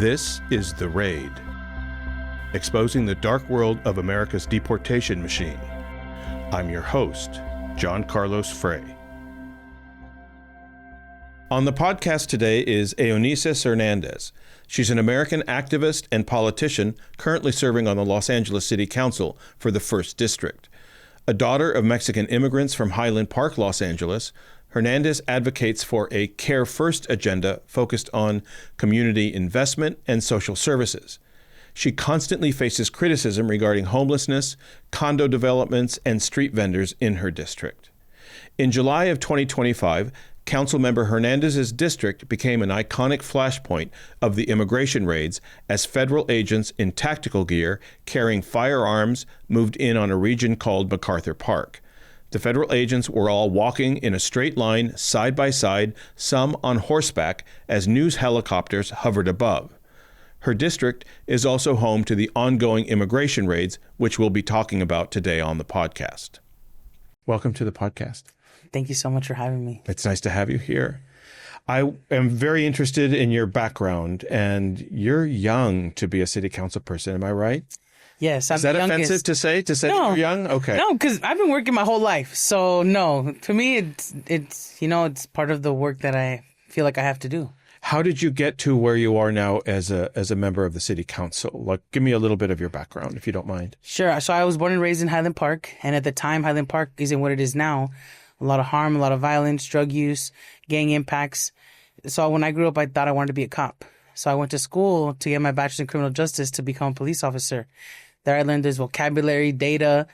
This is The Raid, exposing the dark world of America's deportation machine. I'm your host, John Carlos Frey. On the podcast today is Eunisses Hernandez. She's an American activist and politician currently serving on the Los Angeles City Council for the 1st District. A daughter of Mexican immigrants from Highland Park, Los Angeles, Hernandez advocates for a Care First agenda focused on community investment and social services. She constantly faces criticism regarding homelessness, condo developments, and street vendors in her district. In July of 2025, Councilmember Hernandez's district became an iconic flashpoint of the immigration raids as federal agents in tactical gear carrying firearms moved in on a region called MacArthur Park. The federal agents were all walking in a straight line, side by side, some on horseback, as news helicopters hovered above. Her district is also home to the ongoing immigration raids, which we'll be talking about today on the podcast. Welcome to the podcast. Thank you so much for having me. It's nice to have you here. I am very interested in your background, and you're young to be a city council person. Am I right? Yes, I'm Is that the youngest. offensive to say? To say No. you're young? Okay. No, because I've been working my whole life. So no, to me, it's part of the work that I feel like I have to do. How did you get to where you are now as a member of the city council? Like, give me a little bit of your background, if you don't mind. Sure. So I was born and raised in Highland Park, and at the time, Highland Park isn't what it is now. A lot of harm, a lot of violence, drug use, gang impacts. So when I grew up, I thought I wanted to be a cop. So I went to school to get my bachelor's in criminal justice to become a police officer. There I learned this vocabulary, data,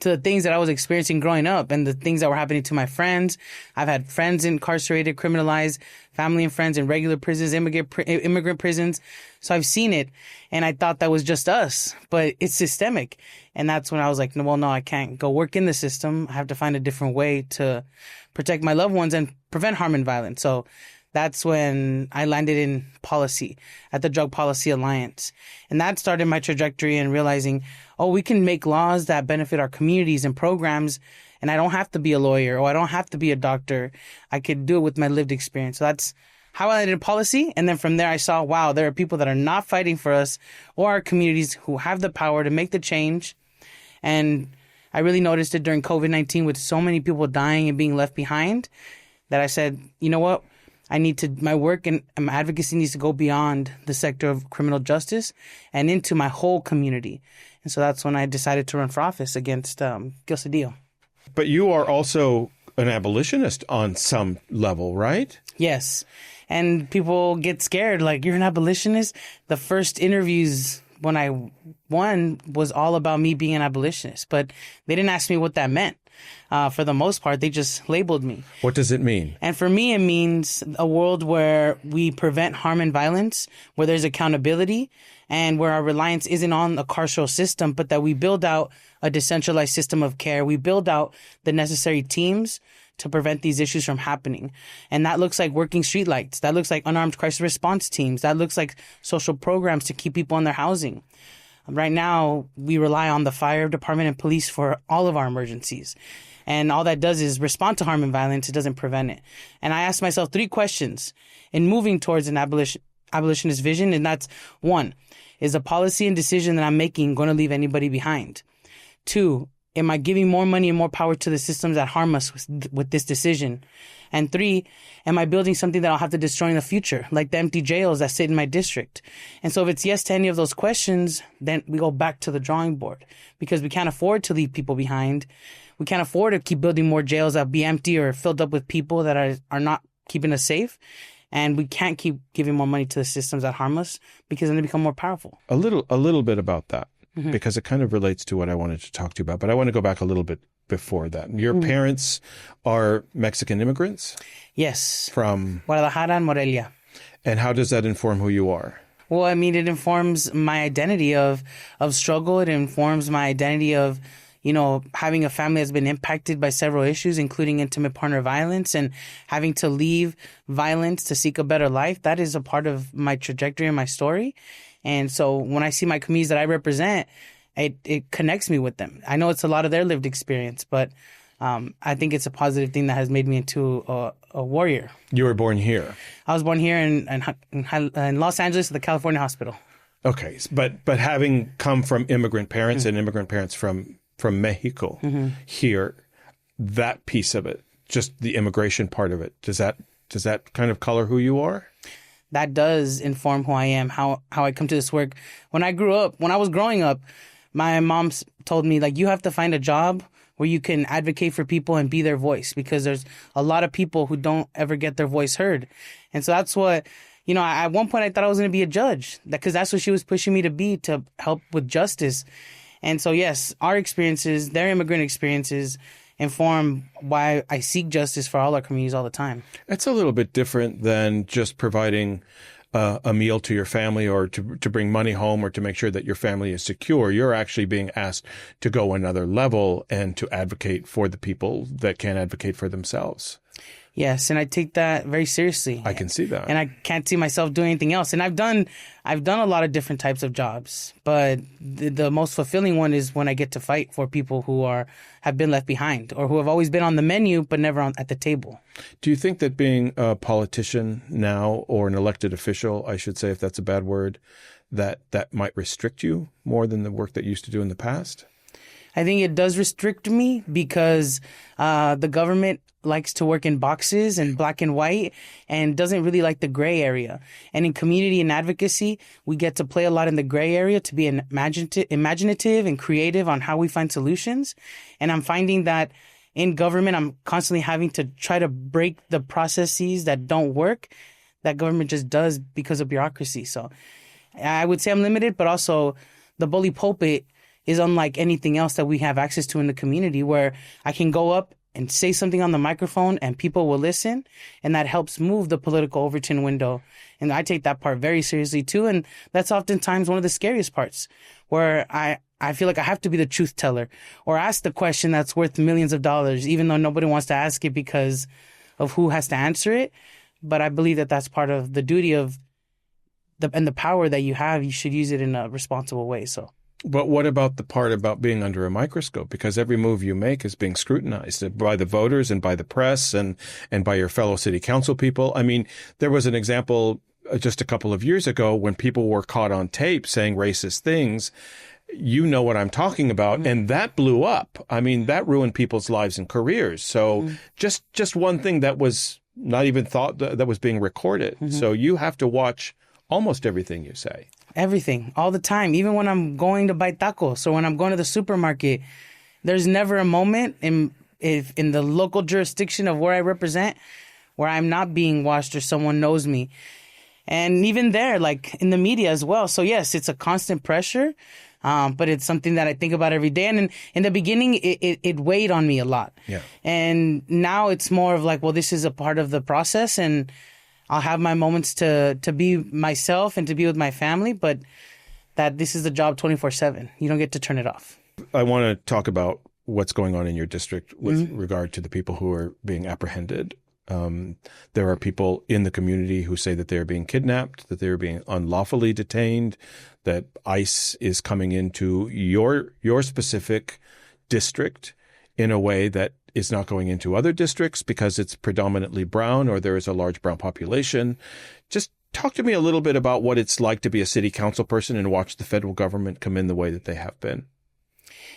to the things that I was experiencing growing up and the things that were happening to my friends. I've had friends incarcerated, criminalized, family and friends in regular prisons, immigrant prisons. So I've seen it, and I thought that was just us, but it's systemic. And that's when I was like, no, I can't go work in the system. I have to find a different way to protect my loved ones and prevent harm and violence. So that's when I landed in policy at the Drug Policy Alliance. And that started my trajectory in realizing, we can make laws that benefit our communities and programs. And I don't have to be a lawyer or I don't have to be a doctor. I could do it with my lived experience. So that's how I landed in policy. And then from there, I saw, wow, there are people that are not fighting for us or our communities who have the power to make the change. And I really noticed it during COVID-19 with so many people dying and being left behind that I said, you know what? My work and my advocacy needs to go beyond the sector of criminal justice and into my whole community. And so that's when I decided to run for office against Gil Cedillo. But you are also an abolitionist on some level, right? Yes. And people get scared, like, you're an abolitionist? The first interviews when I won was all about me being an abolitionist, but they didn't ask me what that meant. For the most part, they just labeled me. What does it mean? And for me, it means a world where we prevent harm and violence, where there's accountability, and where our reliance isn't on a carceral system, but that we build out a decentralized system of care. We build out the necessary teams to prevent these issues from happening. And that looks like working streetlights. That looks like unarmed crisis response teams. That looks like social programs to keep people in their housing. Right now, we rely on the fire department and police for all of our emergencies. And all that does is respond to harm and violence. It doesn't prevent it. And I asked myself 3 questions in moving towards an abolitionist vision. And that's 1, is the policy and decision that I'm making going to leave anybody behind? 2, am I giving more money and more power to the systems that harm us with this decision? And 3, am I building something that I'll have to destroy in the future, like the empty jails that sit in my district? And so if it's yes to any of those questions, then we go back to the drawing board because we can't afford to leave people behind. We can't afford to keep building more jails that be empty or filled up with people that are not keeping us safe. And we can't keep giving more money to the systems that harm us because then they become more powerful. A little bit about that, because it kind of relates to what I wanted to talk to you about. But I want to go back a little bit before that. Your parents are Mexican immigrants? Yes. From? Guadalajara and Morelia. And how does that inform who you are? Well, I mean, it informs my identity of struggle. It informs my identity of, having a family that's been impacted by several issues, including intimate partner violence and having to leave violence to seek a better life. That is a part of my trajectory and my story. And so when I see my communities that I represent, it connects me with them. I know it's a lot of their lived experience, but I think it's a positive thing that has made me into a warrior. You were born here. I was born here in Los Angeles at the California hospital. Okay, but having come from immigrant parents and immigrant parents from Mexico here, that piece of it, just the immigration part of it, does that kind of color who you are? That does inform who I am, how I come to this work. When I was growing up, my mom told me, like, you have to find a job where you can advocate for people and be their voice, because there's a lot of people who don't ever get their voice heard. And so that's what, at one point I thought I was going to be a judge, because that's what she was pushing me to be, to help with justice. And so, yes, our experiences, their immigrant experiences, inform why I seek justice for all our communities all the time. It's a little bit different than just providing a meal to your family, or to bring money home, or to make sure that your family is secure. You're actually being asked to go another level and to advocate for the people that can't advocate for themselves. Yes, and I take that very seriously. I can see that. And I can't see myself doing anything else. And I've done a lot of different types of jobs, but the most fulfilling one is when I get to fight for people who have been left behind, or who have always been on the menu but never at the table. Do you think that being a politician now, or an elected official, I should say, if that's a bad word, that might restrict you more than the work that you used to do in the past? I think it does restrict me, because the government likes to work in boxes and black and white, and doesn't really like the gray area. And in community and advocacy, we get to play a lot in the gray area, to be imaginative and creative on how we find solutions. And I'm finding that in government, I'm constantly having to try to break the processes that don't work, that government just does because of bureaucracy. So I would say I'm limited, but also the bully pulpit is unlike anything else that we have access to in the community, where I can go up and say something on the microphone and people will listen, and that helps move the political Overton window. And I take that part very seriously too, and that's oftentimes one of the scariest parts, where I feel like I have to be the truth teller, or ask the question that's worth millions of dollars, even though nobody wants to ask it because of who has to answer it. But I believe that that's part of the duty of and the power that you have. You should use it in a responsible way. But what about the part about being under a microscope? Because every move you make is being scrutinized by the voters and by the press and by your fellow city council people. I mean, there was an example just a couple of years ago when people were caught on tape saying racist things. You know what I'm talking about. Mm-hmm. And that blew up. I mean, that ruined people's lives and careers. So just one thing that was not even thought that was being recorded. Mm-hmm. So you have to watch almost everything you say. Everything, all the time. Even when I'm going to buy tacos, or when I'm going to the supermarket, there's never a moment in the local jurisdiction of where I represent where I'm not being watched or someone knows me. And even there, like in the media as well. So yes, it's a constant pressure, but it's something that I think about every day. And in the beginning, it weighed on me a lot. Yeah. And now it's more of like, well, this is a part of the process, and I'll have my moments to be myself and to be with my family, but that this is the job 24/7. You don't get to turn it off. I want to talk about what's going on in your district with regard to the people who are being apprehended. There are people in the community who say that they're being kidnapped, that they're being unlawfully detained, that ICE is coming into your specific district in a way that is not going into other districts because it's predominantly brown, or there is a large brown population. Just talk to me a little bit about what it's like to be a city council person and watch the federal government come in the way that they have been.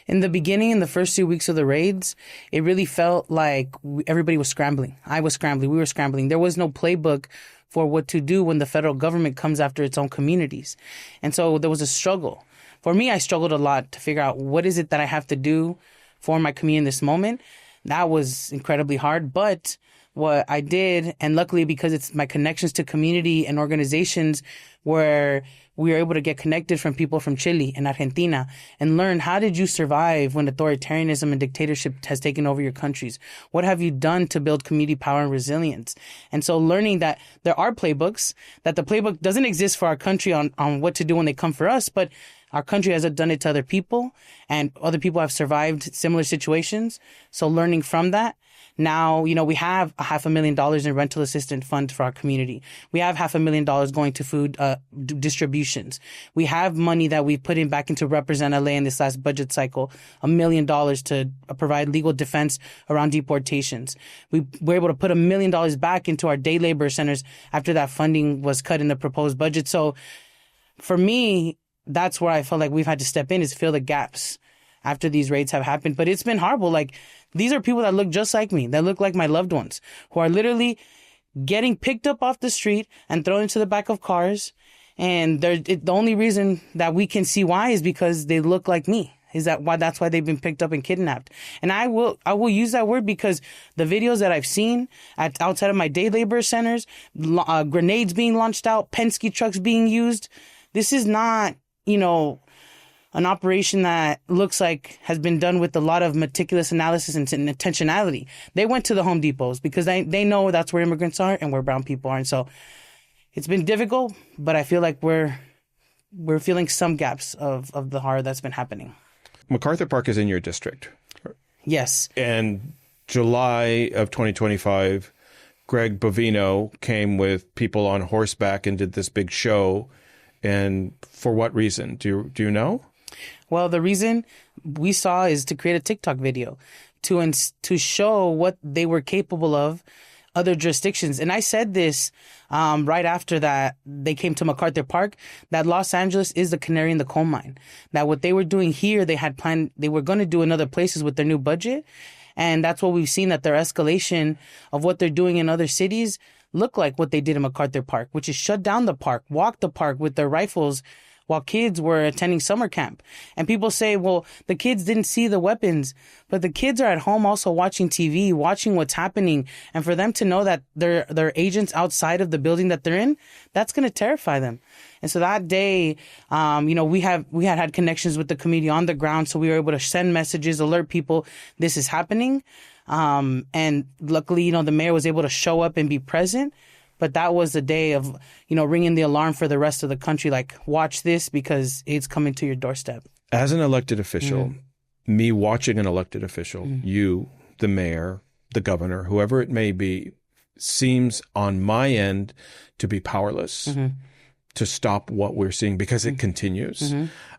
In the beginning, in the first 2 weeks of the raids, it really felt like everybody was scrambling. I was scrambling. We were scrambling. There was no playbook for what to do when the federal government comes after its own communities. And so there was a struggle. For me, I struggled a lot to figure out what is it that I have to do for my community in this moment. That was incredibly hard, but what I did, and luckily because it's my connections to community and organizations where we were able to get connected from people from Chile and Argentina and learn, how did you survive when authoritarianism and dictatorship has taken over your countries? What have you done to build community power and resilience? And so learning that there are playbooks, that the playbook doesn't exist for our country on what to do when they come for us, but our country has done it to other people, and other people have survived similar situations. So learning from that, Now, we have $500,000 in rental assistance funds for our community. We have $500,000 going to food distributions. We have money that we put in back into Represent LA in this last budget cycle, $1 million to provide legal defense around deportations. We were able to put $1 million back into our day labor centers after that funding was cut in the proposed budget. So for me, that's where I felt like we've had to step in, is fill the gaps after these raids have happened. But it's been horrible. Like, these are people that look just like me, that look like my loved ones, who are literally getting picked up off the street and thrown into the back of cars. And the only reason that we can see why is because they look like me. That's why they've been picked up and kidnapped. And I will use that word because the videos that I've seen outside of my day labor centers, grenades being launched out, Penske trucks being used, this is not, an operation that looks like has been done with a lot of meticulous analysis and intentionality. They went to the Home Depots because they know that's where immigrants are and where brown people are. And so it's been difficult, but I feel like we're feeling some gaps of the horror that's been happening. MacArthur Park is in your district. Yes. And July of 2025, Greg Bovino came with people on horseback and did this big show. And for what reason? Do you know? Well, the reason we saw is to create a TikTok video to show what they were capable of other jurisdictions. And I said this right after that they came to MacArthur Park, that Los Angeles is the canary in the coal mine. That what they were doing here, they had planned, they were going to do in other places with their new budget. And that's what we've seen, that their escalation of what they're doing in other cities look like what they did in MacArthur Park, which is shut down the park, walk the park with their rifles while kids were attending summer camp. And people say, well, the kids didn't see the weapons, but the kids are at home also watching TV, watching what's happening. And for them to know that they're agents outside of the building that they're in, that's going to terrify them. And so that day, we had connections with the community on the ground. So we were able to send messages, alert people this is happening. And luckily, the mayor was able to show up and be present. But that was the day of, ringing the alarm for the rest of the country, like, watch this because it's coming to your doorstep. As an elected official, me watching an elected official, you, the mayor, the governor, whoever it may be, seems on my end to be powerless to stop what we're seeing because it continues.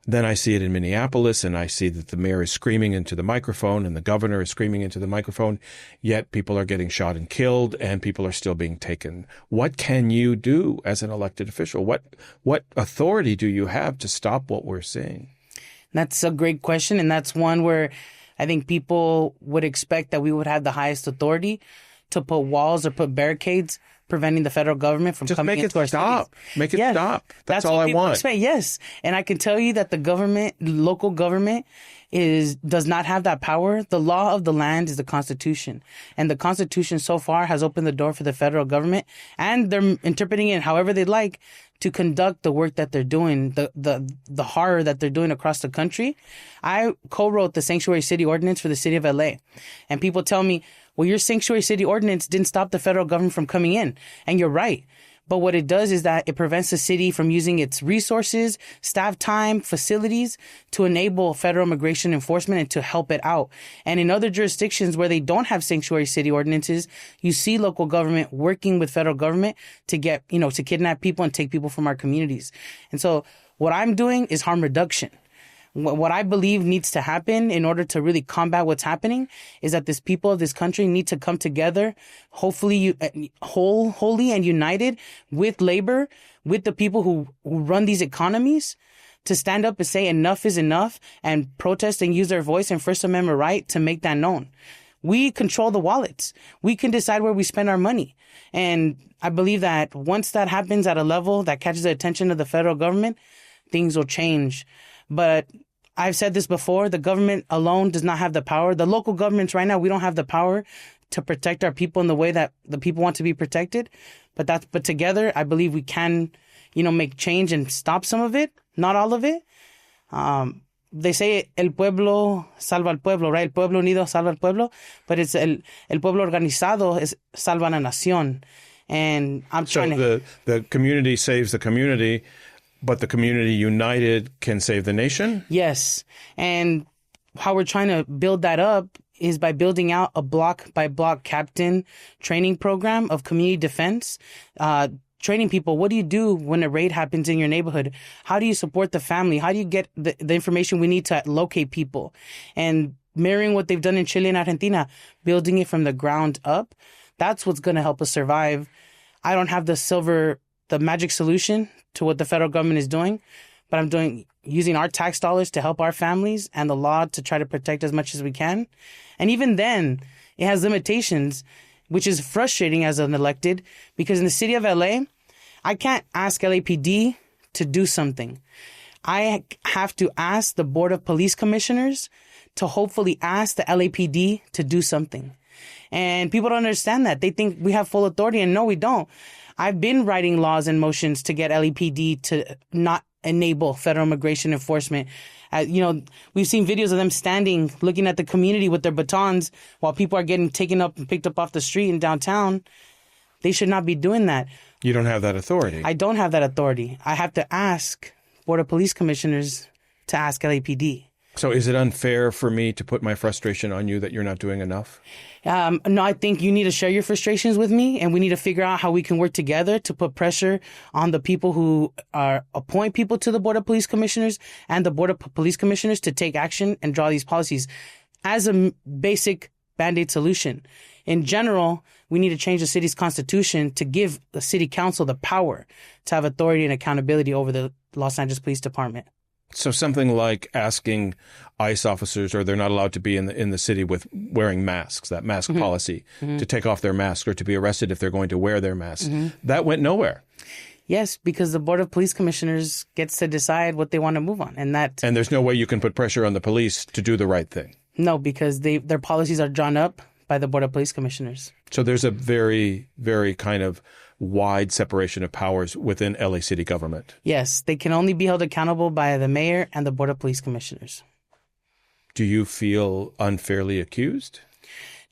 Then I see it in Minneapolis, and I see that the mayor is screaming into the microphone and the governor is screaming into the microphone, yet people are getting shot and killed and people are still being taken. What can you do as an elected official? What authority do you have to stop what we're seeing? That's a great question, and that's one where I think people would expect that we would have the highest authority to put walls or put barricades preventing the federal government from coming into our cities. Make it stop. That's all I want. Yes. And I can tell you that the government, local government, does not have that power. The law of the land is the Constitution. And the Constitution so far has opened the door for the federal government, and they're interpreting it however they like, to conduct the work that they're doing, the horror that they're doing across the country. I co-wrote the Sanctuary City Ordinance for the city of LA. And people tell me, well, your Sanctuary City Ordinance didn't stop the federal government from coming in. And you're right. But what it does is that it prevents the city from using its resources, staff time, facilities to enable federal immigration enforcement and to help it out. And in other jurisdictions where they don't have sanctuary city ordinances, you see local government working with federal government to get, to kidnap people and take people from our communities. And so what I'm doing is harm reduction. What I believe needs to happen in order to really combat what's happening is that these people of this country need to come together, hopefully wholly and united with labor, with the people who run these economies, to stand up and say enough is enough and protest and use their voice and First Amendment right to make that known. We control the wallets. We can decide where we spend our money. And I believe that once that happens at a level that catches the attention of the federal government, things will change. But I've said this before, the government alone does not have the power. The local governments right now, we don't have the power to protect our people in the way that the people want to be protected. But together, I believe we can, make change and stop some of it, not all of it. They say el pueblo salva al pueblo, right? El pueblo unido salva al pueblo, but it's el pueblo organizado salva la nación. And I'm trying the community saves the community. But the community united can save the nation? Yes. And how we're trying to build that up is by building out a block by block captain training program of community defense, training people. What do you do when a raid happens in your neighborhood? How do you support the family? How do you get the information we need to locate people? And mirroring what they've done in Chile and Argentina, building it from the ground up. That's what's going to help us survive. I don't have the magic solution to what the federal government is doing, but I'm using our tax dollars to help our families and the law to try to protect as much as we can. And even then, it has limitations, which is frustrating as an elected, because in the city of LA, I can't ask LAPD to do something. I have to ask the Board of Police Commissioners to hopefully ask the LAPD to do something. And people don't understand that. They think we have full authority, and no, we don't. I've been writing laws and motions to get LAPD to not enable federal immigration enforcement. We've seen videos of them standing, looking at the community with their batons while people are getting taken up and picked up off the street in downtown. They should not be doing that. You don't have that authority. I don't have that authority. I have to ask Board of Police Commissioners to ask LAPD. So is it unfair for me to put my frustration on you that you're not doing enough? No, I think you need to share your frustrations with me, and we need to figure out how we can work together to put pressure on the people who appoint people to the Board of Police Commissioners and the Board of Police Commissioners to take action and draw these policies as a basic Band-Aid solution. In general, we need to change the city's constitution to give the city council the power to have authority and accountability over the Los Angeles Police Department. So something like asking ICE officers, or they're not allowed to be in the city with wearing masks, that mask policy, to take off their mask or to be arrested if they're going to wear their mask. That went nowhere. Yes, because the Board of Police Commissioners gets to decide what they want to move on. And there's no way you can put pressure on the police to do the right thing. No, because their policies are drawn up by the Board of Police Commissioners. So there's a very, very kind of wide separation of powers within LA City government. Yes, they can only be held accountable by the mayor and the Board of Police Commissioners. Do you feel unfairly accused?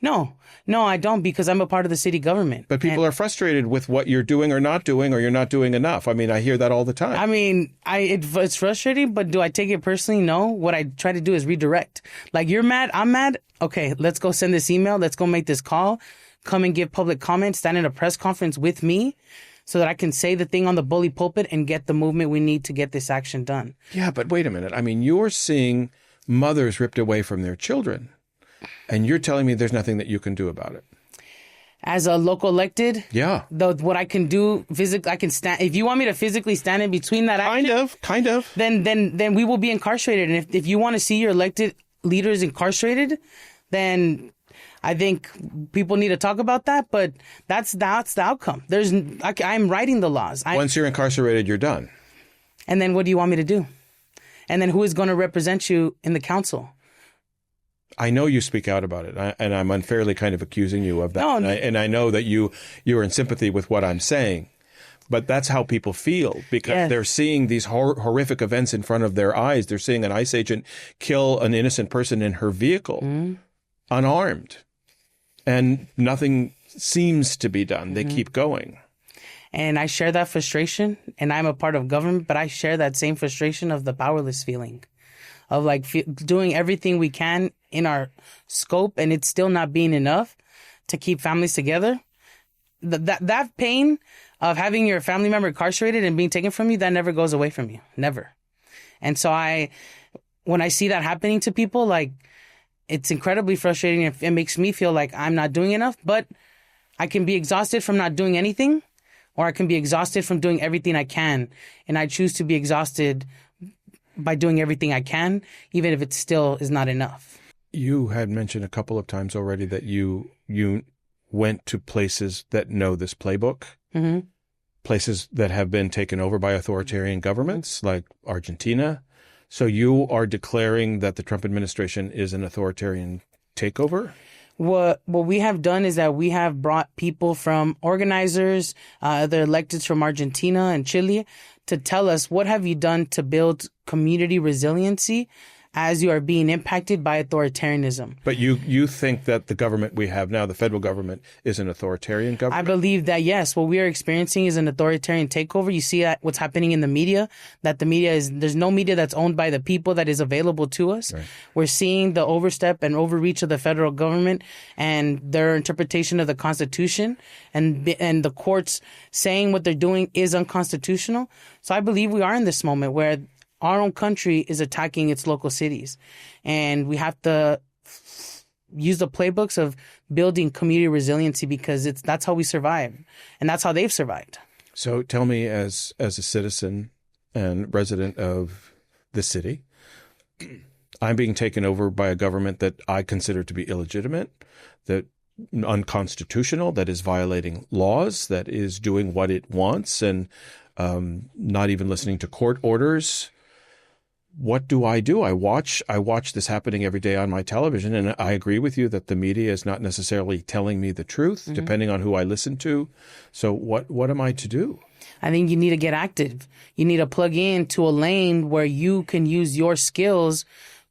No, I don't, because I'm a part of the city government. But people are frustrated with what you're doing or not doing, or you're not doing enough. I mean, I hear that all the time. I mean, it's frustrating, but do I take it personally? No. What I try to do is redirect. Like, you're mad, I'm mad. Okay, let's go send this email. Let's go make this call. Come and give public comment, stand in a press conference with me so that I can say the thing on the bully pulpit and get the movement we need to get this action done. Yeah, but wait a minute. I mean, you're seeing mothers ripped away from their children, and you're telling me there's nothing that you can do about it. As a local elected, yeah, what I can do physically, I can stand. If you want me to physically stand in between that action, kind of, then we will be incarcerated. And if you want to see your elected leaders incarcerated, then I think people need to talk about that. But that's the outcome. I'm writing the laws. Once you're incarcerated, you're done. And then what do you want me to do? And then who is going to represent you in the council? I know you speak out about it, and I'm unfairly kind of accusing you of that. No, and I know that you're in sympathy with what I'm saying. But that's how people feel, because they're seeing these horrific events in front of their eyes. They're seeing an ICE agent kill an innocent person in her vehicle, unarmed. And nothing seems to be done. They keep going. And I share that frustration, and I'm a part of government, but I share that same frustration of the powerless feeling of doing everything we can in our scope, and it's still not being enough to keep families together. That pain of having your family member incarcerated and being taken from you, that never goes away from you. Never. And so when I see that happening to people, it's incredibly frustrating. It makes me feel like I'm not doing enough, but I can be exhausted from not doing anything, or I can be exhausted from doing everything I can. And I choose to be exhausted by doing everything I can, even if it still is not enough. You had mentioned a couple of times already that you went to places that know this playbook, places that have been taken over by authoritarian governments like Argentina. So you are declaring that the Trump administration is an authoritarian takeover? What we have done is that we have brought people from organizers, other electeds from Argentina and Chile, to tell us, what have you done to build community resiliency as you are being impacted by authoritarianism. But you think that the government we have now, the federal government, is an authoritarian government? I believe that, yes, what we are experiencing is an authoritarian takeover. You see that what's happening in the media, that the media there's no media that's owned by the people that is available to us. Right. We're seeing the overstep and overreach of the federal government and their interpretation of the Constitution, and the courts saying what they're doing is unconstitutional. So I believe we are in this moment where our own country is attacking its local cities, and we have to use the playbooks of building community resiliency, because that's how we survive, and that's how they've survived. So tell me, as a citizen and resident of the city, I'm being taken over by a government that I consider to be illegitimate, that unconstitutional, that is violating laws, that is doing what it wants, and not even listening to court orders. What do? I watch this happening every day on my television, and I agree with you that the media is not necessarily telling me the truth, depending on who I listen to. So what am I to do? I think you need to get active. You need to plug into a lane where you can use your skills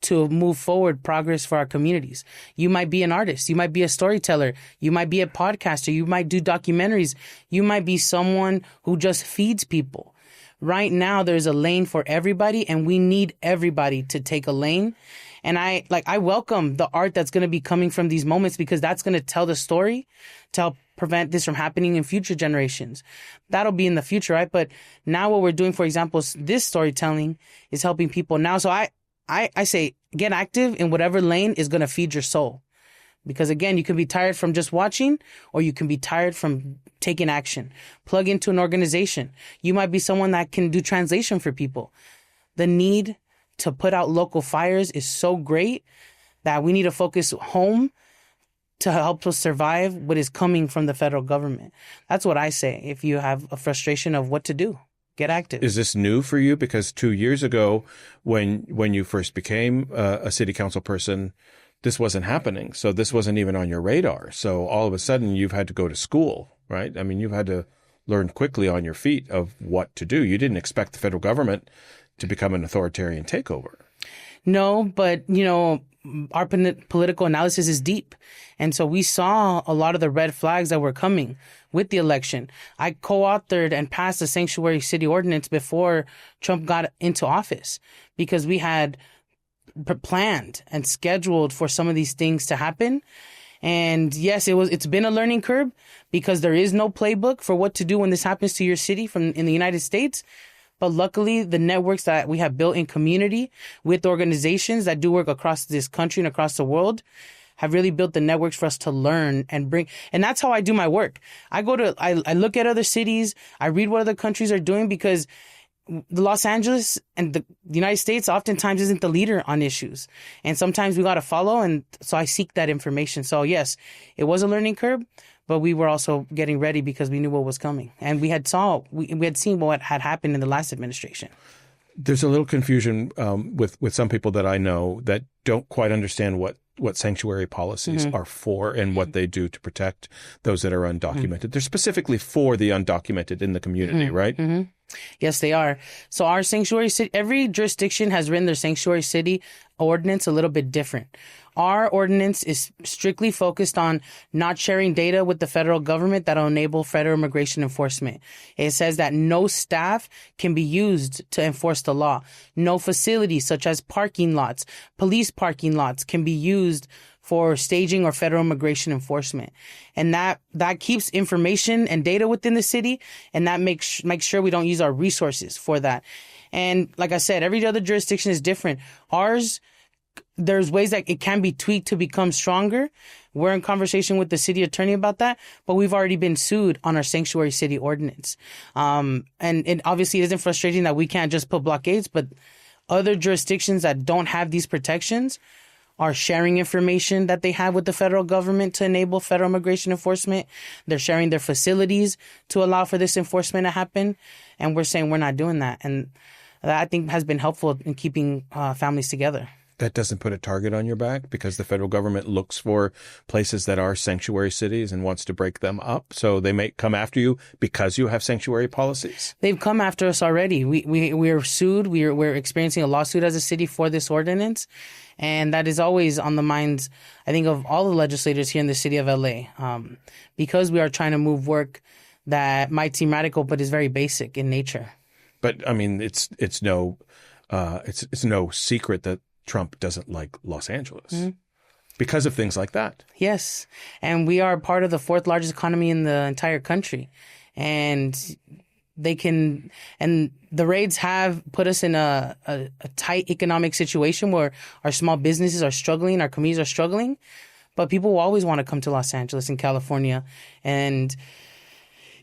to move forward progress for our communities. You might be an artist. You might be a storyteller. You might be a podcaster. You might do documentaries. You might be someone who just feeds people. Right now, there's a lane for everybody, and we need everybody to take a lane. And I welcome the art that's going to be coming from these moments, because that's going to tell the story to help prevent this from happening in future generations. That'll be in the future, right? But now what we're doing, for example, this storytelling is helping people now. So I say get active in whatever lane is going to feed your soul. Because again, you can be tired from just watching, or you can be tired from taking action. Plug into an organization. You might be someone that can do translation for people. The need to put out local fires is so great that we need to focus home to help us survive what is coming from the federal government. That's what I say. If you have a frustration of what to do, get active. Is this new for you? Because 2 years ago, when you first became a city council person, this wasn't happening. So this wasn't even on your radar. So all of a sudden you've had to go to school, right? I mean, you've had to learn quickly on your feet of what to do. You didn't expect the federal government to become an authoritarian takeover. No, but, our political analysis is deep. And so we saw a lot of the red flags that were coming with the election. I co-authored and passed the sanctuary city ordinance before Trump got into office, because we had planned and scheduled for some of these things to happen. And yes, it's been a learning curve, because there is no playbook for what to do when this happens to your city in the United States. But luckily, the networks that we have built in community with organizations that do work across this country and across the world have really built the networks for us to learn and bring. And that's how I do my work. I look at other cities. I read what other countries are doing, because the Los Angeles and the United States oftentimes isn't the leader on issues. And sometimes we got to follow. And so I seek that information. So yes, it was a learning curve, but we were also getting ready because we knew what was coming. And we had seen what had happened in the last administration. There's a little confusion with some people that I know that don't quite understand what sanctuary policies are for and what they do to protect those that are undocumented. They're specifically for the undocumented in the community, right? Yes, they are. So our sanctuary city, every jurisdiction has written their sanctuary city ordinance a little bit different. Our ordinance is strictly focused on not sharing data with the federal government that will enable federal immigration enforcement. It says that no staff can be used to enforce the law. No facilities such as parking lots, police parking lots can be used for staging or federal immigration enforcement. And that keeps information and data within the city, and that makes sure we don't use our resources for that. And like I said, every other jurisdiction is different. Ours, there's ways that it can be tweaked to become stronger. We're in conversation with the city attorney about that, but we've already been sued on our sanctuary city ordinance. And obviously it isn't frustrating that we can't just put blockades, but other jurisdictions that don't have these protections are sharing information that they have with the federal government to enable federal immigration enforcement. They're sharing their facilities to allow for this enforcement to happen. And we're saying we're not doing that. And that, I think, has been helpful in keeping families together. That doesn't put a target on your back because the federal government looks for places that are sanctuary cities and wants to break them up. So they may come after you because you have sanctuary policies. They've come after us already. We're sued. We're experiencing a lawsuit as a city for this ordinance. And that is always on the minds, I think, of all the legislators here in the city of LA. Because we are trying to move work that might seem radical, but is very basic in nature. But I mean, it's no secret that Trump doesn't like Los Angeles because of things like that. Yes. And we are part of the fourth largest economy in the entire country. And and the raids have put us in a tight economic situation where our small businesses are struggling, our communities are struggling. But people will always want to come to Los Angeles and California. And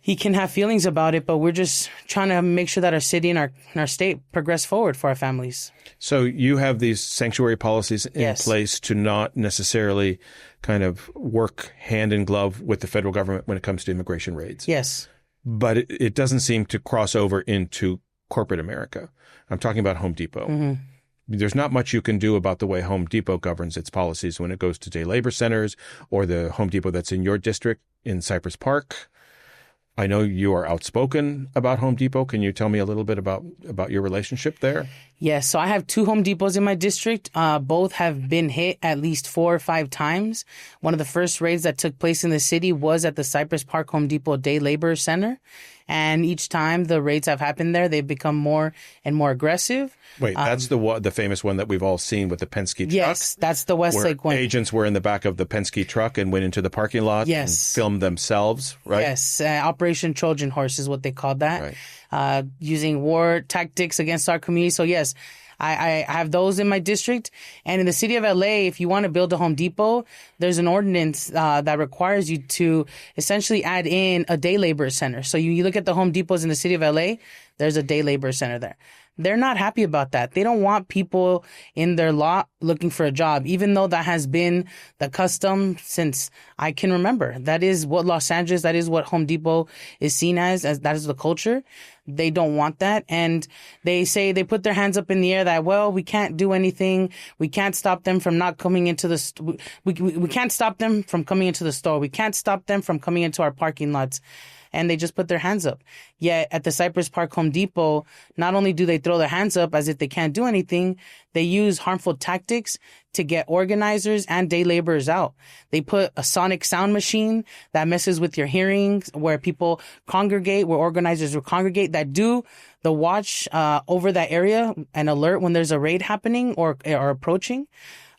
he can have feelings about it, but we're just trying to make sure that our city and our state progress forward for our families. So you have these sanctuary policies in place to not necessarily kind of work hand in glove with the federal government when it comes to immigration raids. Yes. But it doesn't seem to cross over into corporate America. I'm talking about Home Depot. Mm-hmm. There's not much you can do about the way Home Depot governs its policies when it goes to day labor centers or the Home Depot that's in your district in Cypress Park. I know you are outspoken about Home Depot. Can you tell me a little bit about your relationship there? Yes. So I have 2 Home Depots in my district. Both have been hit at least 4 or 5 times. One of the first raids that took place in the city was at the Cypress Park Home Depot Day Labor Center. And each time the raids have happened there, they've become more and more aggressive. Wait, that's the famous one that we've all seen with the Penske truck? Yes, that's the Westlake one. Agents were in the back of the Penske truck and went into the parking lot and filmed themselves, right? Yes, Operation Trojan Horse is what they called that, right. Using war tactics against our community. So yes, I have those in my district. And in the city of LA, if you want to build a Home Depot, there's an ordinance that requires you to essentially add in a day labor center. So you look at the Home Depots in the city of LA, there's a day labor center there. They're not happy about that. They don't want people in their lot looking for a job, even though that has been the custom since I can remember. That is what Los Angeles, that is what Home Depot is seen as that is the culture. They don't want that. And they put their hands up in the air that, well, we can't do anything. We can't stop them from not coming into the we can't stop them from coming into the store. We can't stop them from coming into our parking lots. And they just put their hands up. Yet at the Cypress Park Home Depot, not only do they throw their hands up as if they can't do anything, they use harmful tactics to get organizers and day laborers out. They put a sonic sound machine that messes with your hearing, where people congregate, where organizers will congregate, that do the watch over that area and alert when there's a raid happening or approaching.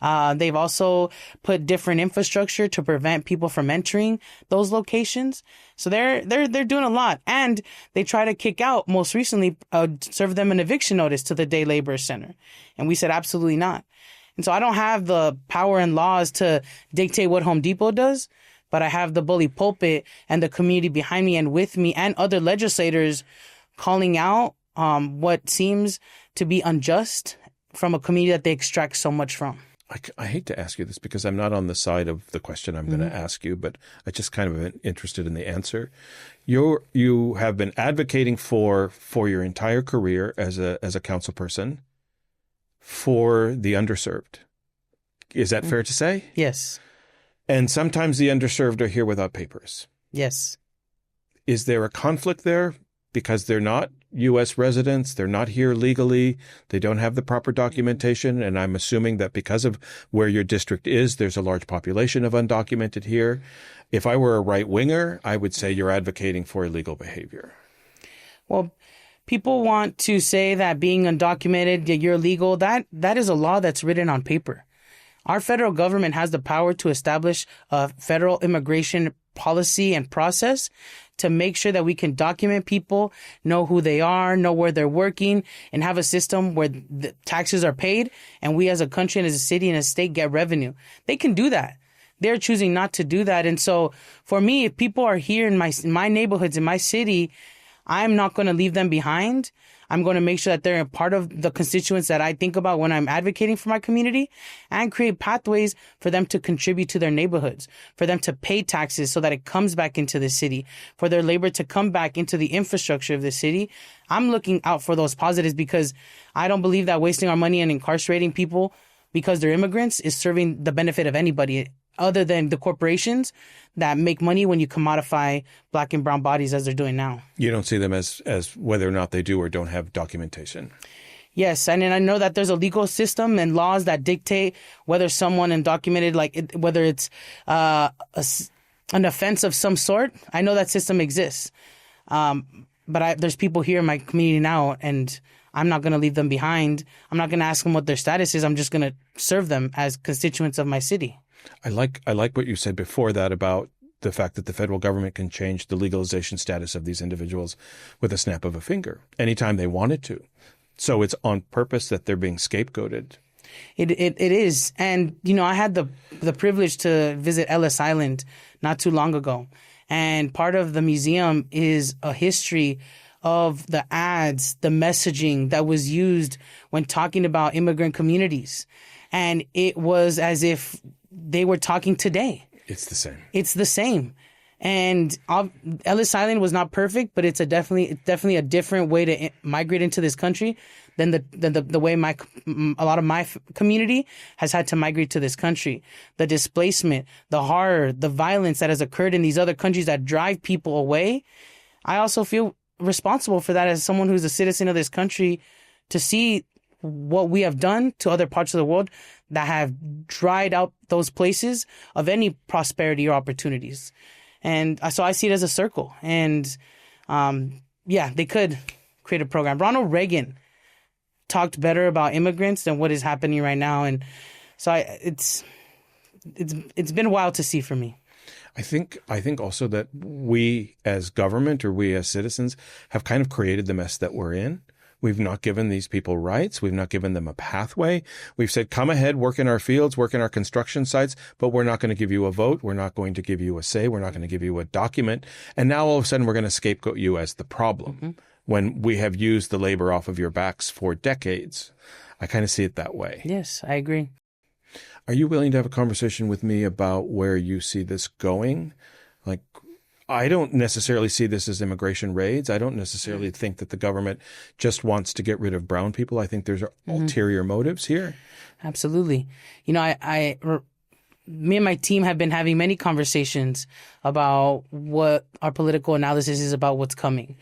They've also put different infrastructure to prevent people from entering those locations. So they're doing a lot. And they try to kick out, most recently, serve them an eviction notice to the day labor center. And we said, absolutely not. And so I don't have the power and laws to dictate what Home Depot does, but I have the bully pulpit and the community behind me and with me and other legislators calling out what seems to be unjust from a community that they extract so much from. I hate to ask you this because I'm not on the side of the question I'm going to ask you, but I just kind of am interested in the answer. You have been advocating for your entire career as a council person for the underserved. Is that fair to say? Yes. And sometimes the underserved are here without papers. Yes. Is there a conflict there because they're not U.S. residents, they're not here legally, they don't have the proper documentation, and I'm assuming that because of where your district is, there's a large population of undocumented here. If I were a right-winger, I would say you're advocating for illegal behavior. Well, people want to say that being undocumented, that you're illegal, that is a law that's written on paper. Our federal government has the power to establish a federal immigration policy and process to make sure that we can document people, know who they are, know where they're working, and have a system where the taxes are paid and we as a country and as a city and a state get revenue. They can do that. They're choosing not to do that. And so for me, if people are here in my neighborhoods, in my city, I'm not going to leave them behind. I'm going to make sure that they're a part of the constituents that I think about when I'm advocating for my community and create pathways for them to contribute to their neighborhoods, for them to pay taxes so that it comes back into the city, for their labor to come back into the infrastructure of the city. I'm looking out for those positives because I don't believe that wasting our money and incarcerating people because they're immigrants is serving the benefit of anybody other than the corporations that make money when you commodify black and brown bodies as they're doing now. You don't see them as whether or not they do or don't have documentation. Yes, and I know that there's a legal system and laws that dictate whether someone undocumented, whether it's an offense of some sort. I know that system exists, but there's people here in my community now, and I'm not going to leave them behind. I'm not going to ask them what their status is. I'm just going to serve them as constituents of my city. I like what you said before that about the fact that the federal government can change the legalization status of these individuals with a snap of a finger anytime they wanted to. So it's on purpose that they're being scapegoated. It is. And, I had the privilege to visit Ellis Island not too long ago. And part of the museum is a history of the ads, the messaging that was used when talking about immigrant communities. And it was as if they were talking today. It's the same. It's the same. And Ellis Island was not perfect, but it's definitely a different way to migrate into this country than the way a lot of my community has had to migrate to this country. The displacement, the horror, the violence that has occurred in these other countries that drive people away. I also feel responsible for that as someone who's a citizen of this country, to see what we have done to other parts of the world that have dried out those places of any prosperity or opportunities. And so I see it as a circle. And they could create a program. Ronald Reagan talked better about immigrants than what is happening right now. And so it's been wild to see for me. I think also that we as government or we as citizens have kind of created the mess that we're in. We've not given these people rights. We've not given them a pathway. We've said, come ahead, work in our fields, work in our construction sites, but we're not going to give you a vote. We're not going to give you a say. We're not going to give you a document. And now all of a sudden we're going to scapegoat you as the problem when we have used the labor off of your backs for decades. I kind of see it that way. Yes, I agree. Are you willing to have a conversation with me about where you see this going? Like, I don't necessarily see this as immigration raids. I don't necessarily think that the government just wants to get rid of brown people. I think there's ulterior motives here. Absolutely. Me and my team have been having many conversations about what our political analysis is about what's coming.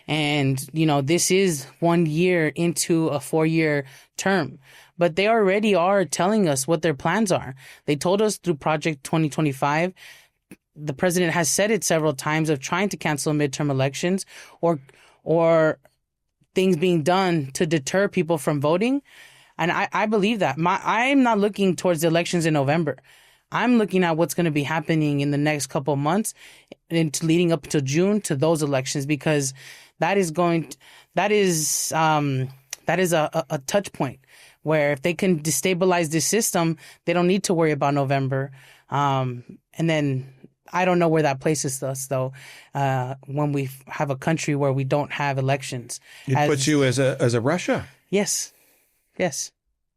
And, this is 1 year into a 4-year term. But they already are telling us what their plans are. They told us through Project 2025. The president has said it several times of trying to cancel midterm elections or things being done to deter people from voting. And I believe that. I'm not looking towards the elections in November. I'm looking at what's going to be happening in the next couple of months and leading up to June to those elections, because that is a touch point where if they can destabilize this system, they don't need to worry about November. And then I don't know where that places us, though, when we have a country where we don't have elections. It puts you as a Russia. Yes. Yes.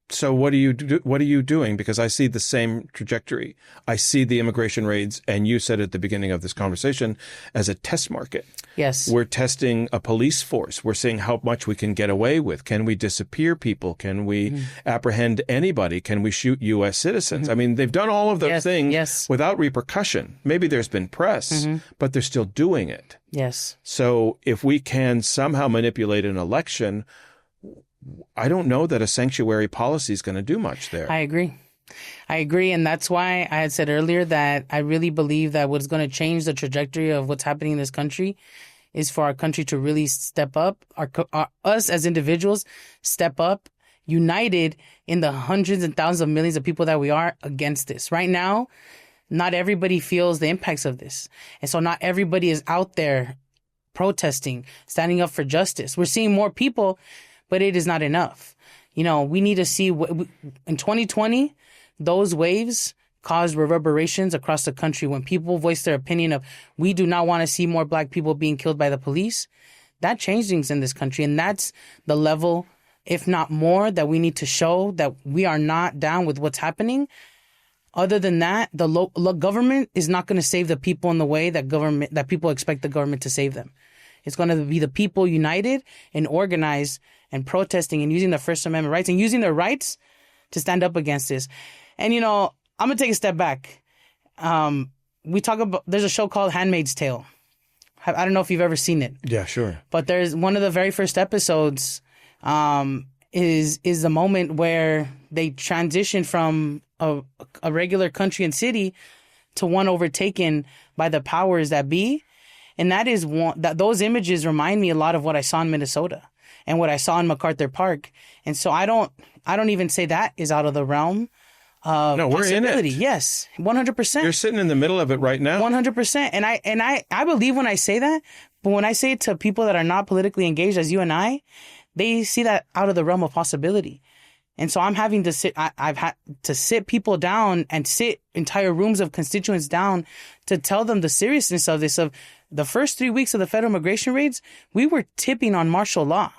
So what are you doing? Because I see the same trajectory. I see the immigration raids, and you said at the beginning of this conversation, as a test market. Yes. We're testing a police force. We're seeing how much we can get away with. Can we disappear people? Can we apprehend anybody? Can we shoot U.S. citizens? I mean, they've done all of those things without repercussion. Maybe there's been press, but they're still doing it. Yes. So if we can somehow manipulate an election, I don't know that a sanctuary policy is going to do much there. I agree. And that's why I had said earlier that I really believe that what's going to change the trajectory of what's happening in this country is for our country to really step up, us as individuals step up, united in the hundreds and thousands of millions of people that we are against this. Right now, not everybody feels the impacts of this. And so not everybody is out there protesting, standing up for justice. We're seeing more people, but it is not enough. We need to see in 2020, those waves caused reverberations across the country when people voiced their opinion of, we do not want to see more black people being killed by the police. That changed things in this country. And that's the level, if not more, that we need to show that we are not down with what's happening. Other than that, the government is not going to save the people in the way that people expect the government to save them. It's going to be the people united and organized and protesting and using their First Amendment rights and using their rights to stand up against this. And, you know, I'm going to take a step back. We talk about, there's a show called Handmaid's Tale. I don't know if you've ever seen it. Yeah, sure. But there's one of the very first episodes is the moment where they transition from a regular country and city to one overtaken by the powers that be. And that is one, that those images remind me a lot of what I saw in Minnesota and what I saw in MacArthur Park. And so I don't even say that is out of the realm of possibility. We're in it. Yes, 100%. You're sitting in the middle of it right now. 100%. And I believe when I say that, but when I say it to people that are not politically engaged as you and I, they see that out of the realm of possibility. And so I'm having to sit, I've had to sit people down and sit entire rooms of constituents down to tell them the seriousness of this. Of the first 3 weeks of the federal immigration raids, we were tipping on martial law.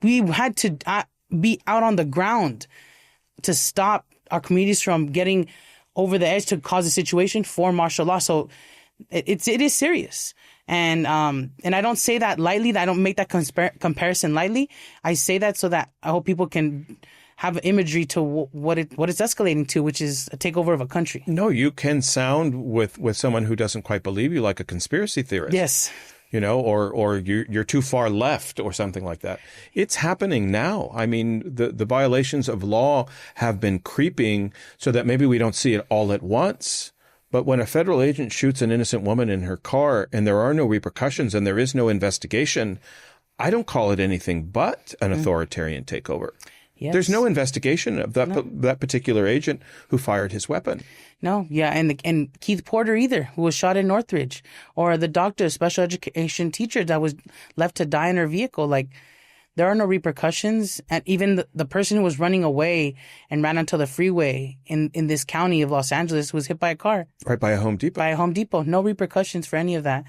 We had to be out on the ground to stop our communities from getting over the edge to cause a situation for martial law. So it is serious. And I don't say that lightly. I don't make that comparison lightly. I say that so that I hope people can have imagery to what it's escalating to, which is a takeover of a country. No, you can sound with someone who doesn't quite believe you like a conspiracy theorist. Yes. You know, or you're too far left or something like that. It's happening now. I mean, the violations of law have been creeping so that maybe we don't see it all at once. But when a federal agent shoots an innocent woman in her car and there are no repercussions and there is no investigation, I don't call it anything but an authoritarian takeover. Yes. There's no investigation of that particular agent who fired his weapon. No, yeah, and Keith Porter either, who was shot in Northridge, or the doctor, special education teacher that was left to die in her vehicle. Like, there are no repercussions, and even the person who was running away and ran onto the freeway in this county of Los Angeles was hit by a car. Right by a Home Depot. By a Home Depot. No repercussions for any of that.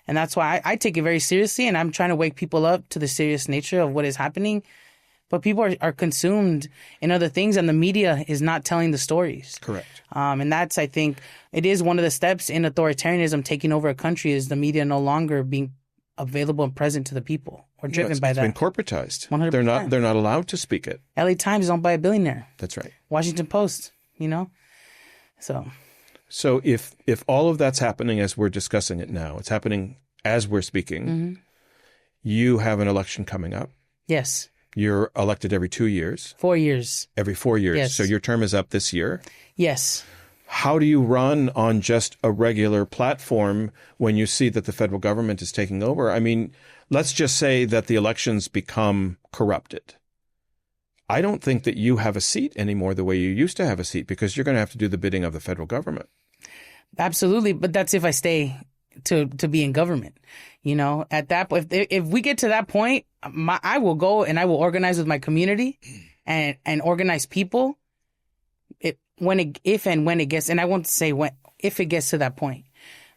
And that's why I take it very seriously, and I'm trying to wake people up to the serious nature of what is happening. But people are consumed in other things, and the media is not telling the stories. Correct. And that's, I think, it is one of the steps in authoritarianism taking over a country is the media no longer being available and present to the people or driven by that. It's been corporatized. 100%. They're not allowed to speak it. LA Times is owned by a billionaire. That's right. Washington Post, you know? So if all of that's happening as we're discussing it now, it's happening as we're speaking, you have an election coming up. Yes. You're elected every 2 years. 4 years. Every 4 years. Yes. So your term is up this year. Yes. How do you run on just a regular platform when you see that the federal government is taking over? I mean, let's just say that the elections become corrupted. I don't think that you have a seat anymore the way you used to have a seat because you're going to have to do the bidding of the federal government. Absolutely. But that's if I stay to be in government. You know, at that point, if we get to that point, I will go and I will organize with my community and organize people. If and when it gets, and I won't say when, if it gets to that point.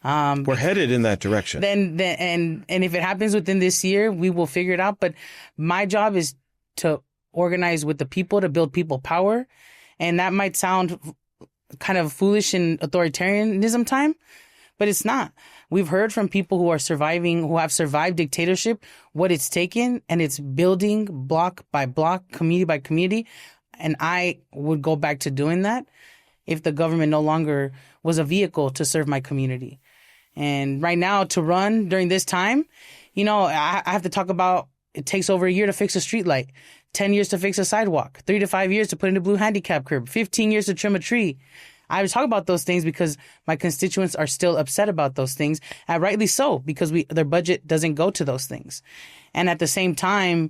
We're headed in that direction. Then if it happens within this year, we will figure it out. But my job is to organize with the people, to build people power. And that might sound kind of foolish in authoritarianism time, but it's not. We've heard from people who are surviving, who have survived dictatorship, what it's taken, and it's building block by block, community by community. And I would go back to doing that if the government no longer was a vehicle to serve my community. And right now, to run during this time, you know, I have to talk about it takes over a year to fix a street light, 10 years to fix a sidewalk, 3 to 5 years to put in a blue handicap curb, 15 years to trim a tree. I was talking about those things because my constituents are still upset about those things, and rightly so, because their budget doesn't go to those things. And at the same time,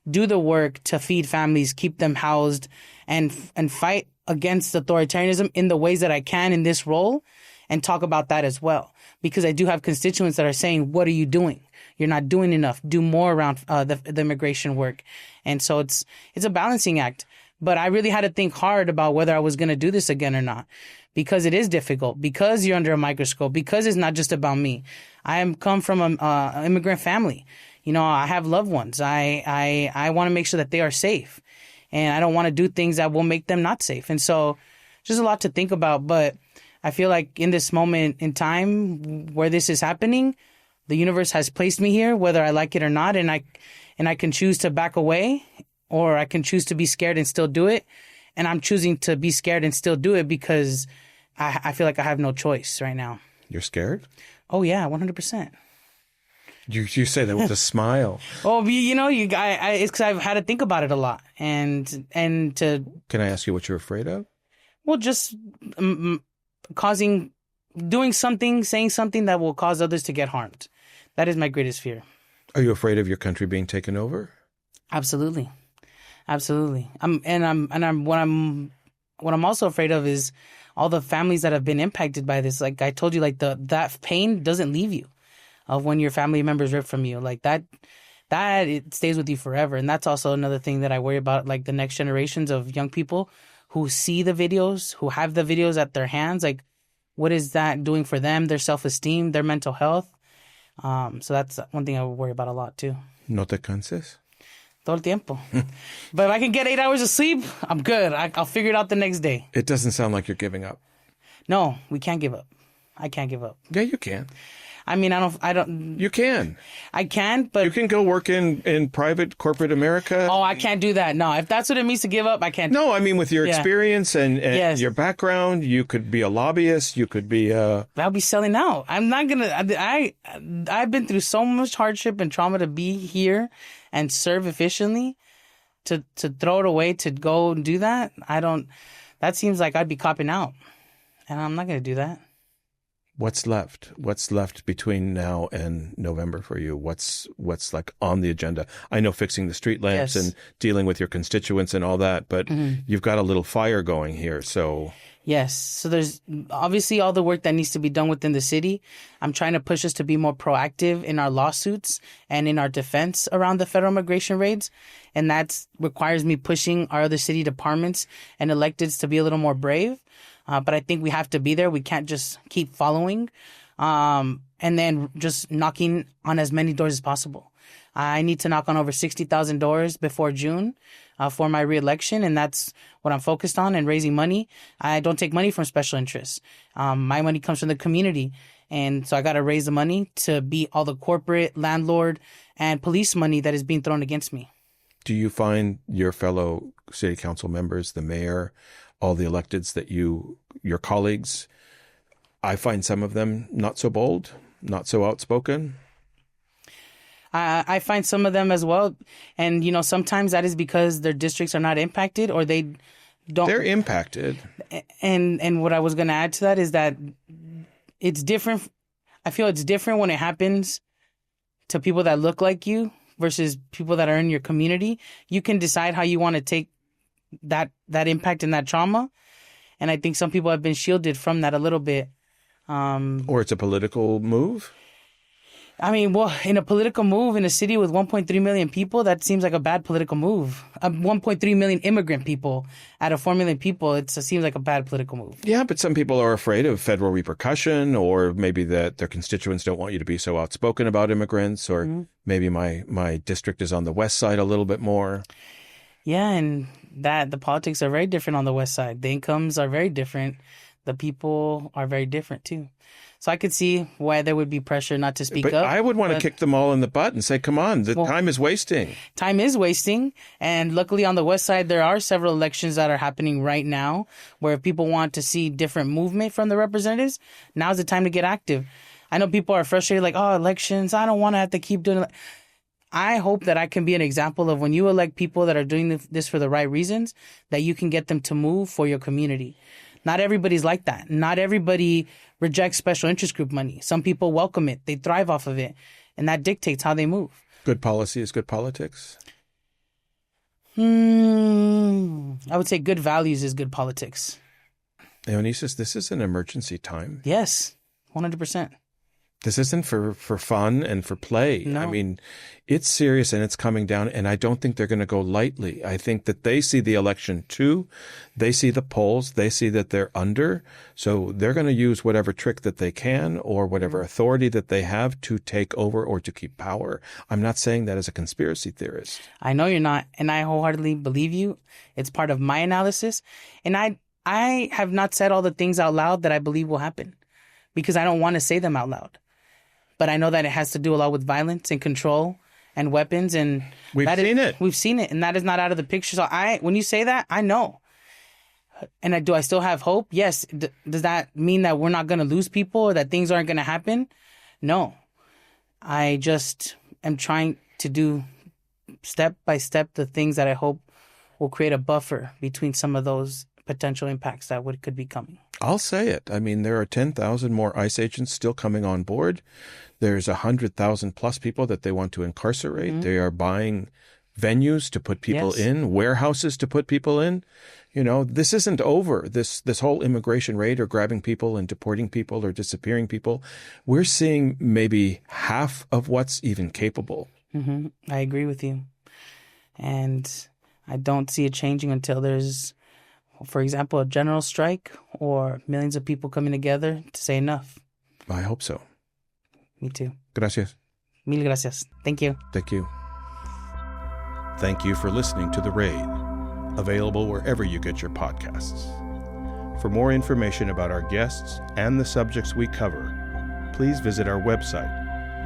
do the work to feed families, keep them housed, and fight against authoritarianism in the ways that I can in this role, and talk about that as well. Because I do have constituents that are saying, what are you doing? You're not doing enough. Do more around the immigration work. And so it's a balancing act. But I really had to think hard about whether I was going to do this again or not, because it is difficult, because you're under a microscope, because it's not just about me. I come from an immigrant family. You know, I have loved ones. I want to make sure that they are safe, and I don't want to do things that will make them not safe. And so just a lot to think about. But I feel like in this moment in time where this is happening, the universe has placed me here, whether I like it or not, and I can choose to back away, or I can choose to be scared and still do it. And I'm choosing to be scared and still do it because I feel like I have no choice right now. You're scared? Oh, yeah, 100%. You say that with a smile. Oh, it's because I've had to think about it a lot. And to... Can I ask you what you're afraid of? Well, just doing something, saying something that will cause others to get harmed. That is my greatest fear. Are you afraid of your country being taken over? Absolutely. What I'm also afraid of is all the families that have been impacted by this. Like I told you, like that pain doesn't leave you of when your family members rip from you. Like that it stays with you forever. And that's also another thing that I worry about, like the next generations of young people who see the videos, who have the videos at their hands. Like, what is that doing for them, their self-esteem, their mental health? So that's one thing I worry about a lot too. ¿No te canses? Todo el tiempo. But if I can get 8 hours of sleep, I'm good. I'll figure it out the next day. It doesn't sound like you're giving up. No, we can't give up. I can't give up. Yeah, you can. I mean, I don't. You can. I can, but... You can go work in private corporate America. Oh, I can't do that. No, if that's what it means to give up, I can't. No, I mean, with your experience and yes. your background, you could be a lobbyist. You could be I'll be selling out. I'm not going to... I've been through so much hardship and trauma to be here and serve efficiently. To throw it away, to go and do that, that seems like I'd be copping out. And I'm not going to do that. What's left? What's left between now and November for you? What's like on the agenda? I know fixing the street lamps and dealing with your constituents and all that, but you've got a little fire going here, so... Yes. So there's obviously all the work that needs to be done within the city. I'm trying to push us to be more proactive in our lawsuits and in our defense around the federal immigration raids. And that requires me pushing our other city departments and electeds to be a little more brave. But I think we have to be there. We can't just keep following and then just knocking on as many doors as possible. I need to knock on over 60,000 doors before June for my reelection, and that's what I'm focused on, and raising money. I don't take money from special interests. My money comes from the community, and so I got to raise the money to beat all the corporate, landlord, and police money that is being thrown against me. Do you find your fellow city council members, the mayor, all the electeds that your colleagues, I find some of them not so bold, not so outspoken? I find some of them as well. And, sometimes that is because their districts are not impacted or they don't. They're impacted. And what I was going to add to that is that it's different. I feel it's different when it happens to people that look like you versus people that are in your community. You can decide how you want to take that impact and that trauma. And I think some people have been shielded from that a little bit. Or it's a political move? I mean, well, in a political move in a city with 1.3 million people, that seems like a bad political move. 1.3 million immigrant people out of 4 million people, it seems like a bad political move. Yeah, but some people are afraid of federal repercussion, or maybe that their constituents don't want you to be so outspoken about immigrants, or maybe my district is on the west side a little bit more. Yeah, and the politics are very different on the west side. The incomes are very different. The people are very different too. So I could see why there would be pressure not to speak up. I would want to kick them all in the butt and say, come on, time is wasting. Time is wasting. And luckily on the west side, there are several elections that are happening right now where if people want to see different movement from the representatives, now's the time to get active. I know people are frustrated like, oh, elections, I don't want to have to keep doing it. I hope that I can be an example of when you elect people that are doing this for the right reasons, that you can get them to move for your community. Not everybody's like that. Not everybody rejects special interest group money. Some people welcome it. They thrive off of it. And that dictates how they move. Good policy is good politics? I would say good values is good politics. Eunisses, this is an emergency time. Yes, 100%. This isn't for fun and for play. No. I mean, it's serious and it's coming down, and I don't think they're going to go lightly. I think that they see the election too. They see the polls. They see that they're under. So they're going to use whatever trick that they can or whatever authority that they have to take over or to keep power. I'm not saying that as a conspiracy theorist. I know you're not, and I wholeheartedly believe you. It's part of my analysis. And I have not said all the things out loud that I believe will happen because I don't want to say them out loud. But I know that it has to do a lot with violence and control and weapons. And we've seen it. We've seen it. And that is not out of the picture. So when you say that, I know. And do I still have hope? Yes. Does that mean that we're not going to lose people or that things aren't going to happen? No. I just am trying to do step by step the things that I hope will create a buffer between some of those potential impacts that could be coming. I'll say it. I mean, there are 10,000 more ICE agents still coming on board. There's 100,000 plus people that they want to incarcerate. Mm-hmm. They are buying venues to put people in, warehouses to put people in. You know, this isn't over. This whole immigration raid or grabbing people and deporting people or disappearing people. We're seeing maybe half of what's even capable. Mm-hmm. I agree with you. And I don't see it changing until there's, for example, a general strike or millions of people coming together to say enough. I hope so. Me too. Gracias. Mil gracias. Thank you. Thank you. Thank you for listening to The Raid, available wherever you get your podcasts. For more information about our guests and the subjects we cover, please visit our website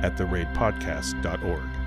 at theraidpodcast.org.